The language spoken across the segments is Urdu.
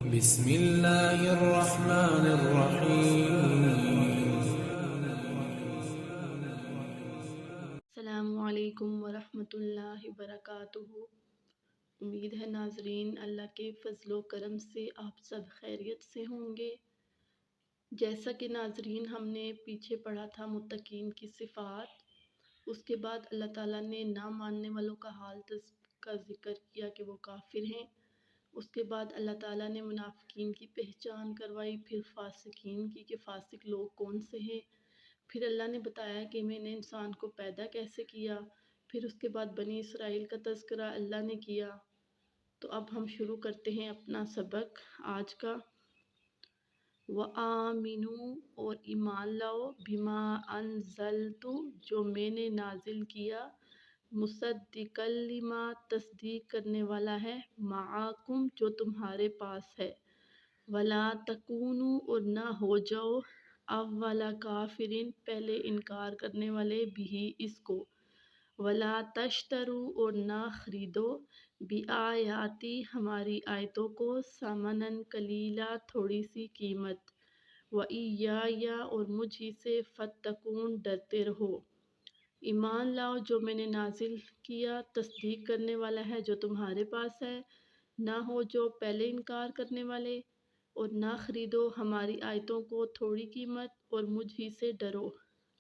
بسم اللہ الرحمن الرحیم۔ السلام علیکم ورحمۃ اللہ وبرکاتہ۔ امید ہے ناظرین اللہ کے فضل و کرم سے آپ سب خیریت سے ہوں گے۔ جیسا کہ ناظرین ہم نے پیچھے پڑھا تھا متقین کی صفات، اس کے بعد اللہ تعالیٰ نے نہ ماننے والوں کا حال کا ذکر کیا کہ وہ کافر ہیں۔ اس کے بعد اللہ تعالیٰ نے منافقین کی پہچان کروائی، پھر فاسقین کی کہ فاسق لوگ کون سے ہیں۔ پھر اللہ نے بتایا کہ میں نے انسان کو پیدا کیسے کیا، پھر اس کے بعد بنی اسرائیل کا تذکرہ اللہ نے کیا۔ تو اب ہم شروع کرتے ہیں اپنا سبق آج کا۔ وَآمِنُوا اور ایمان لاؤ، بِمَا أَنزَلْتُ جو میں نے نازل کیا، مُصَدِّقًا لِمَا تصدیق کرنے والا ہے، مَعَکُم جو تمہارے پاس ہے، وَلَا تَکُونُوا اور نہ ہو جاؤ، اول کافرین پہلے انکار کرنے والے بھی اس کو، ولا تشتروا اور نہ خریدو، بآیاتی ہماری آیتوں کو، ثمنًا قلیلا تھوڑی سی قیمت، وإیایا اور مجھ ہی سے، فاتقون ڈرتے رہو۔ ایمان لاؤ جو میں نے نازل کیا، تصدیق کرنے والا ہے جو تمہارے پاس ہے، نہ ہو جو پہلے انکار کرنے والے، اور نہ خریدو ہماری آیتوں کو تھوڑی قیمت، اور مجھ ہی سے ڈرو۔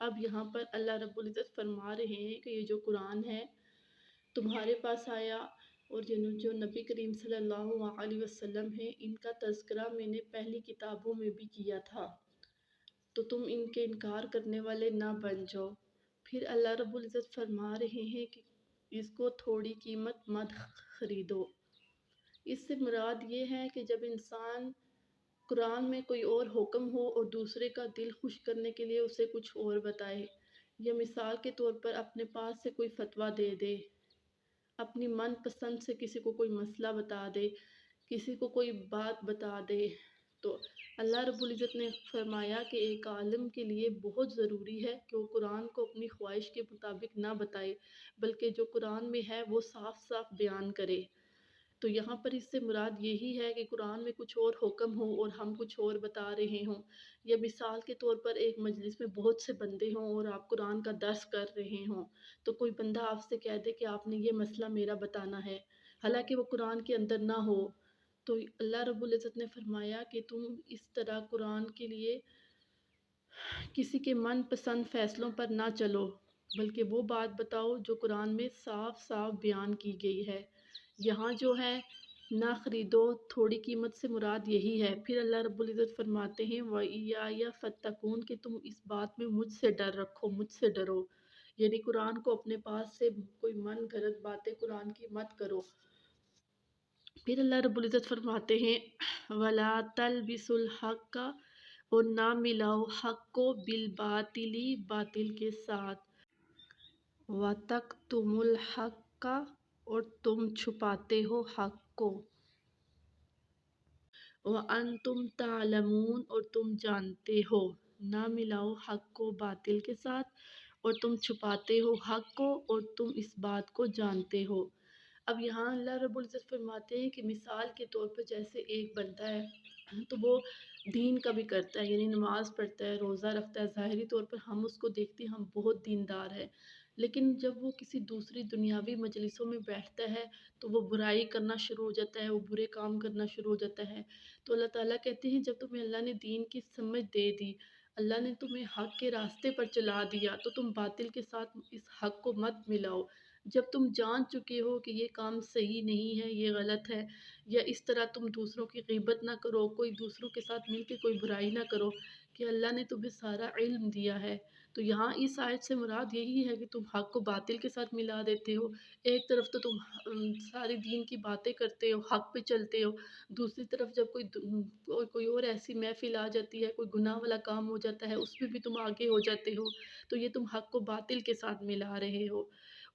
اب یہاں پر اللہ رب العزت فرما رہے ہیں کہ یہ جو قرآن ہے تمہارے پاس آیا، اور جو نبی کریم صلی اللہ علیہ وسلم ہیں ان کا تذکرہ میں نے پہلی کتابوں میں بھی کیا تھا، تو تم ان کے انکار کرنے والے نہ بن جاؤ۔ پھر اللہ رب العزت فرما رہے ہیں کہ اس کو تھوڑی قیمت مت خریدو۔ اس سے مراد یہ ہے کہ جب انسان قرآن میں کوئی اور حکم ہو اور دوسرے کا دل خوش کرنے کے لیے اسے کچھ اور بتائے، یا مثال کے طور پر اپنے پاس سے کوئی فتویٰ دے دے، اپنی من پسند سے کسی کو کوئی مسئلہ بتا دے، کسی کو کوئی بات بتا دے، تو اللہ رب العزت نے فرمایا کہ ایک عالم کے لیے بہت ضروری ہے کہ وہ قرآن کو اپنی خواہش کے مطابق نہ بتائے، بلکہ جو قرآن میں ہے وہ صاف صاف بیان کرے۔ تو یہاں پر اس سے مراد یہی ہے کہ قرآن میں کچھ اور حکم ہو اور ہم کچھ اور بتا رہے ہوں، یا مثال کے طور پر ایک مجلس میں بہت سے بندے ہوں اور آپ قرآن کا درس کر رہے ہوں، تو کوئی بندہ آپ سے کہہ دے کہ آپ نے یہ مسئلہ میرا بتانا ہے، حالانکہ وہ قرآن کے اندر نہ ہو، تو اللہ رب العزت نے فرمایا کہ تم اس طرح قرآن کے لیے کسی کے من پسند فیصلوں پر نہ چلو، بلکہ وہ بات بتاؤ جو قرآن میں صاف صاف بیان کی گئی ہے۔ یہاں جو ہے نہ خریدو تھوڑی قیمت سے مراد یہی ہے۔ پھر اللہ رب العزت فرماتے ہیں وَإِيَّايَ فَاتَّقُونَ کہ تم اس بات میں مجھ سے ڈر رکھو، مجھ سے ڈرو، یعنی قرآن کو اپنے پاس سے کوئی من گھڑت باتیں قرآن کی مت کرو۔ پھر اللہ رب العزت فرماتے ہیں وَلَا تَلْبِسُوا الْحَقَّ اور نہ ملاؤ حق کو بالباطل باطل کے ساتھ، وَتَكْتُمُوا الْحَقَّ اور تم چھپاتے ہو حق کو، وَأَنْتُمْ تَعْلَمُونَ اور تم جانتے ہو۔ نہ ملاؤ حق کو باطل کے ساتھ اور تم چھپاتے ہو حق کو اور تم اس بات کو جانتے ہو۔ اب یہاں اللہ رب العزت فرماتے ہیں کہ مثال کے طور پر جیسے ایک بندہ ہے تو وہ دین کا بھی کرتا ہے، یعنی نماز پڑھتا ہے، روزہ رکھتا ہے، ظاہری طور پر ہم اس کو دیکھتے ہیں ہم بہت دیندار ہے، لیکن جب وہ کسی دوسری دنیاوی مجلسوں میں بیٹھتا ہے تو وہ برائی کرنا شروع ہو جاتا ہے، وہ برے کام کرنا شروع ہو جاتا ہے۔ تو اللہ تعالیٰ کہتے ہیں جب تمہیں اللہ نے دین کی سمجھ دے دی، اللہ نے تمہیں حق کے راستے پر چلا دیا، تو تم باطل کے ساتھ اس حق کو مت ملاؤ۔ جب تم جان چکے ہو کہ یہ کام صحیح نہیں ہے، یہ غلط ہے، یا اس طرح تم دوسروں کی غیبت نہ کرو، کوئی دوسروں کے ساتھ مل کے کوئی برائی نہ کرو، کہ اللہ نے تمہیں سارا علم دیا ہے، تو یہاں اس آیت سے مراد یہی ہے کہ تم حق کو باطل کے ساتھ ملا دیتے ہو۔ ایک طرف تو تم ساری دین کی باتیں کرتے ہو، حق پہ چلتے ہو، دوسری طرف جب کوئی اور ایسی محفل آ جاتی ہے، کوئی گناہ والا کام ہو جاتا ہے، اس میں بھی تم آگے ہو جاتے ہو، تو یہ تم حق کو باطل کے ساتھ ملا رہے ہو۔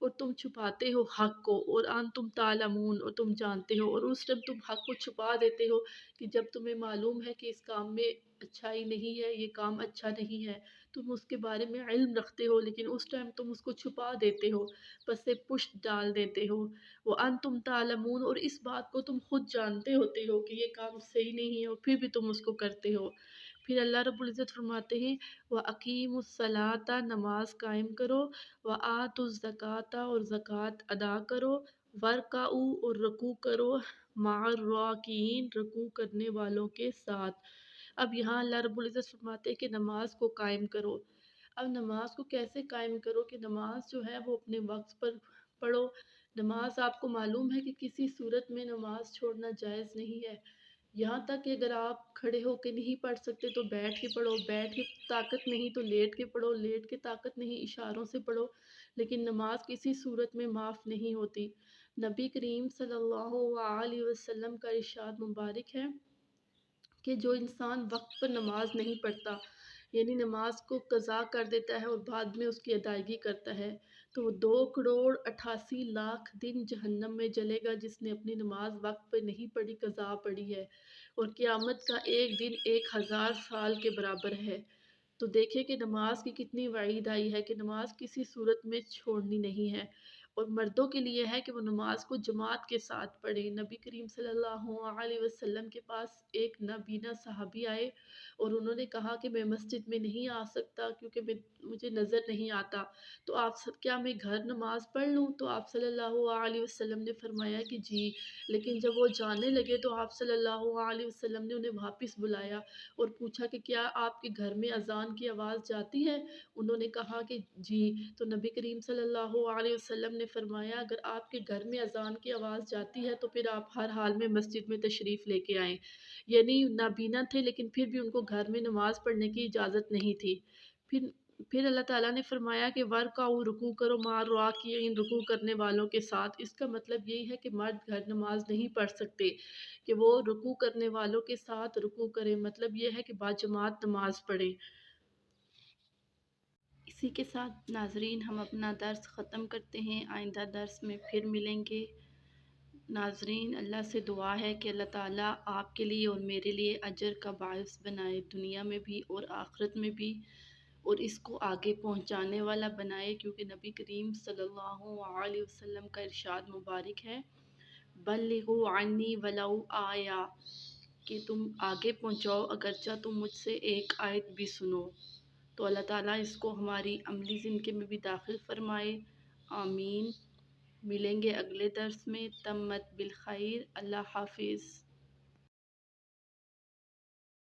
اور تم چھپاتے ہو حق کو، اور تم تعلمون اور تم جانتے ہو، اور اس ٹائم تم حق کو چھپا دیتے ہو کہ جب تمہیں معلوم ہے کہ اس کام میں اچھائی نہیں ہے، یہ کام اچھا نہیں ہے، تم اس کے بارے میں علم رکھتے ہو لیکن اس ٹائم تم اس کو چھپا دیتے ہو، پس سے پشت ڈال دیتے ہو، وہ تم تعلمون اور اس بات کو تم خود جانتے ہوتے ہو کہ یہ کام صحیح نہیں ہے اور پھر بھی تم اس کو کرتے ہو۔ پھر اللہ رب العزت فرماتے ہیں وَأَقِيمُوا الصَّلَاةَ نماز قائم کرو، وَآتُوا الزَّكَاةَ اور زکوٰۃ ادا کرو، وَارْكَعُوا اور رکوع کرو، مع الراکعین رکوع کرنے والوں کے ساتھ۔ اب یہاں اللہ رب العزت فرماتے ہیں کہ نماز کو قائم کرو۔ اب نماز کو کیسے قائم کرو کہ نماز جو ہے وہ اپنے وقت پر پڑھو۔ نماز آپ کو معلوم ہے کہ کسی صورت میں نماز چھوڑنا جائز نہیں ہے، یہاں تک کہ اگر آپ کھڑے ہو کے نہیں پڑھ سکتے تو بیٹھ کے پڑھو، بیٹھ کے طاقت نہیں تو لیٹ کے پڑھو، لیٹ کے طاقت نہیں اشاروں سے پڑھو، لیکن نماز کسی صورت میں معاف نہیں ہوتی۔ نبی کریم صلی اللہ علیہ وسلم کا ارشاد مبارک ہے کہ جو انسان وقت پر نماز نہیں پڑھتا، یعنی نماز کو قضا کر دیتا ہے اور بعد میں اس کی ادائیگی کرتا ہے، تو وہ 2,88,00,000 دن جہنم میں جلے گا جس نے اپنی نماز وقت پہ نہیں پڑھی، قضا پڑھی ہے، اور قیامت کا ایک دن 1,000 سال کے برابر ہے۔ تو دیکھیں کہ نماز کی کتنی وعید آئی ہے کہ نماز کسی صورت میں چھوڑنی نہیں ہے، اور مردوں کے لیے ہے کہ وہ نماز کو جماعت کے ساتھ پڑھیں۔ نبی کریم صلی اللہ علیہ وسلم کے پاس ایک نابینا صحابی آئے اور انہوں نے کہا کہ میں مسجد میں نہیں آ سکتا کیونکہ مجھے نظر نہیں آتا، تو کیا میں گھر نماز پڑھ لوں؟ تو آپ صلی اللہ علیہ وسلم نے فرمایا کہ جی، لیکن جب وہ جانے لگے تو آپ صلی اللہ علیہ وسلم نے انہیں واپس بلایا اور پوچھا کہ کیا آپ کے گھر میں اذان کی آواز جاتی ہے؟ انہوں نے کہا کہ جی، تو نبی کریم صلی اللہ علیہ وسلم نے فرمایا اگر آپ کے گھر میں اذان کی آواز جاتی ہے تو پھر آپ ہر حال میں مسجد میں تشریف لے کے آئیں۔ یعنی نابینا تھے لیکن پھر بھی ان کو گھر میں نماز پڑھنے کی اجازت نہیں تھی۔ پھر اللہ تعالیٰ نے فرمایا کہ وَارْكَعُوا رکوع کرو مع الراکعین رکوع کرنے والوں کے ساتھ۔ اس کا مطلب یہی ہے کہ مرد گھر نماز نہیں پڑھ سکتے کہ وہ رکوع کرنے والوں کے ساتھ رکوع کریں، مطلب یہ ہے کہ باجماعت نماز پڑھیں۔ اسی کے ساتھ ناظرین ہم اپنا درس ختم کرتے ہیں، آئندہ درس میں پھر ملیں گے۔ ناظرین اللہ سے دعا ہے کہ اللہ تعالیٰ آپ کے لیے اور میرے لیے اجر کا باعث بنائے، دنیا میں بھی اور آخرت میں بھی، اور اس کو آگے پہنچانے والا بنائے، کیونکہ نبی کریم صلی اللہ علیہ وسلم کا ارشاد مبارک ہے بلغوا عنی ولو آیا، کہ تم آگے پہنچاؤ اگرچہ تم مجھ سے ایک آیت بھی سنو۔ تو اللہ تعالیٰ اس کو ہماری عملی زندگی میں بھی داخل فرمائے، آمین۔ ملیں گے اگلے درس میں، تمت بالخیر، اللہ حافظ۔